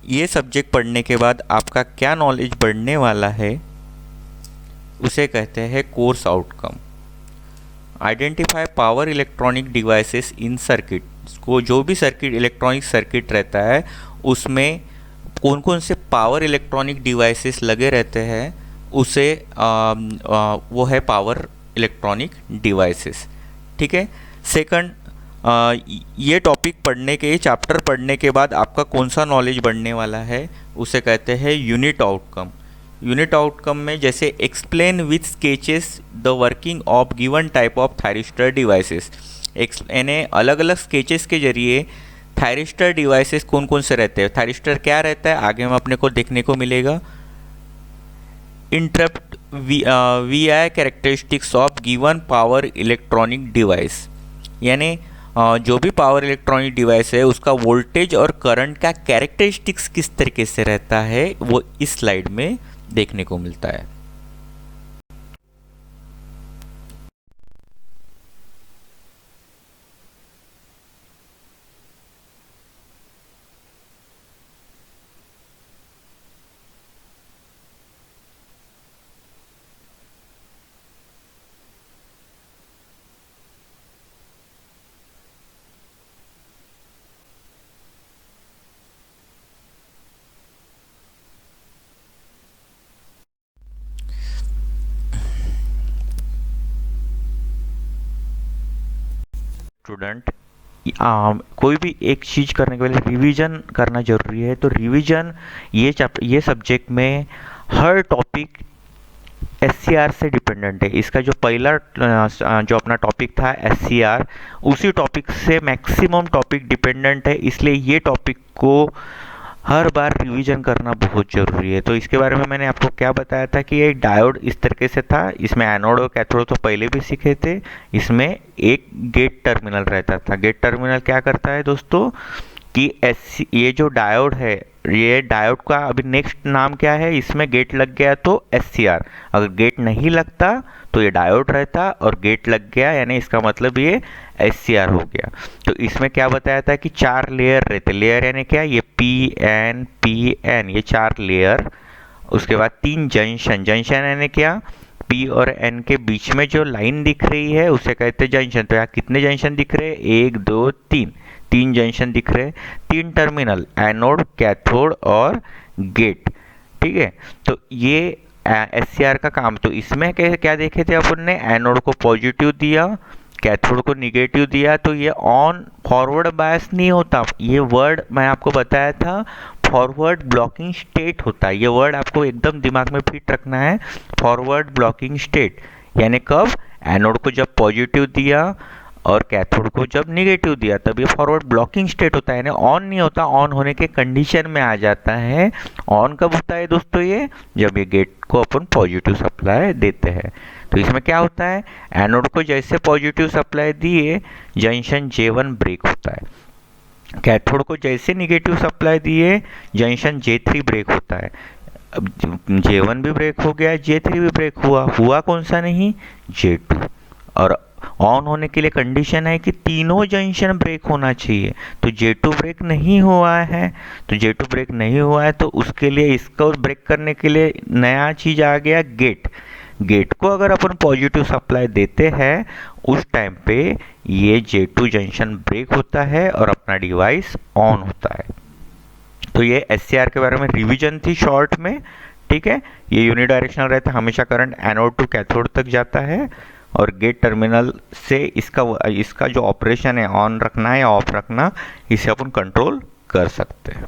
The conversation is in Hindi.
ये सब्जेक्ट पढ़ने के बाद आपका क्या नॉलेज बढ़ने वाला है उसे कहते हैं course outcome. Identify power electronic devices in circuit. को जो भी सर्किट इलेक्ट्रॉनिक सर्किट रहता है उसमें कौन कौन से पावर इलेक्ट्रॉनिक डिवाइसेस लगे रहते हैं उसे वो है पावर इलेक्ट्रॉनिक डिवाइसेस। ठीक है। सेकंड, ये टॉपिक पढ़ने के, ये चैप्टर पढ़ने के बाद आपका कौन सा नॉलेज बढ़ने वाला है उसे कहते हैं यूनिट आउटकम। यूनिट आउटकम में जैसे explain with sketches the working of given type of thyristor devices. यानी अलग अलग स्केचेस के जरिए थायरिस्टर डिवाइसेस कौन कौन से रहते हैं, थायरिस्टर क्या रहता है आगे हम अपने को देखने को मिलेगा। Interpret V I characteristics of given power electronic device. यानी जो भी पावर इलेक्ट्रॉनिक डिवाइस है उसका वोल्टेज और करंट का कैरेक्टरिस्टिक्स किस तरीके से रहता है वो इस स्लाइड में देखने को मिलता है। स्टूडेंट, कोई भी एक चीज़ करने के पहले रिवीजन करना जरूरी है। तो रिवीजन ये सब्जेक्ट में हर टॉपिक SCR से डिपेंडेंट है। इसका जो पहला जो अपना टॉपिक था SCR, उसी टॉपिक से मैक्सिमम टॉपिक डिपेंडेंट है, इसलिए ये टॉपिक को हर बार रिवीजन करना बहुत ज़रूरी है। तो इसके बारे में मैंने आपको क्या बताया था कि ये डायोड इस तरीके से था, इसमें एनोड और कैथोड तो पहले भी सीखे थे। इसमें एक गेट टर्मिनल रहता था। गेट टर्मिनल क्या करता है दोस्तों कि ये जो डायोड है, ये डायोड का अभी नेक्स्ट नाम क्या है, इसमें गेट लग गया तो SCR। अगर गेट नहीं लगता तो ये डायोड रहता, और गेट लग गया यानी इसका मतलब ये SCR हो गया। तो इसमें क्या बताया था कि 4 लेयर रहते। लेयर यानी क्या, ये PN ये 4 लेयर। उसके बाद 3 जंक्शन। जंक्शन यानी क्या, P और N के बीच में जो लाइन दिख रही है उसे कहते हैं जंक्शन। तो यहाँ कितने जंक्शन दिख रहे हैं, 1 2 3, 3 जंक्शन दिख रहे हैं। 3 टर्मिनल, एनोड, कैथोड और गेट। ठीक है। तो ये SCR का काम। तो इसमें क्या देखे थे अपन ने, एनोड को पॉजिटिव दिया, कैथोड को निगेटिव दिया, तो ये ऑन फॉरवर्ड बायस नहीं होता। ये वर्ड मैं आपको बताया था, फॉरवर्ड ब्लॉकिंग स्टेट होता है। ये वर्ड आपको एकदम दिमाग में फिट रखना है, फॉरवर्ड ब्लॉकिंग स्टेट। यानी कब, एनोड को जब पॉजिटिव दिया और कैथोड को जब निगेटिव दिया तब ये फॉरवर्ड ब्लॉकिंग स्टेट होता है, यानी ऑन नहीं होता, ऑन होने के कंडीशन में आ जाता है। ऑन कब होता है दोस्तों, ये जब ये गेट को अपन पॉजिटिव सप्लाई देते हैं। तो इसमें क्या होता है, एनोड को जैसे पॉजिटिव सप्लाई दिए जंक्शन J1 ब्रेक होता है, कैथोड को जैसे निगेटिव सप्लाई दिए जंक्शन J3 ब्रेक होता है। अब J1 भी ब्रेक हो गया, J3 भी ब्रेक हुआ कौन सा नहीं, J2। और ऑन होने के लिए कंडीशन है कि तीनों जंक्शन ब्रेक होना चाहिए। तो J2 ब्रेक नहीं हुआ है, तो J2 ब्रेक नहीं हुआ है तो उसके लिए, इसको ब्रेक करने के लिए नया चीज आ गया, गेट। गेट को अगर अपन पॉजिटिव सप्लाई देते हैं उस टाइम पे ये J2 जंक्शन ब्रेक होता है और अपना डिवाइस ऑन होता है। तो ये SCR के बारे में रिवीजन थी शॉर्ट में। ठीक है। ये यूनिडायरेक्शनल रहता है, हमेशा करंट एनोड टू कैथोड तक जाता है, और गेट टर्मिनल से इसका जो ऑपरेशन है, ऑन रखना है या ऑफ रखना, इसे अपन कंट्रोल कर सकते हैं।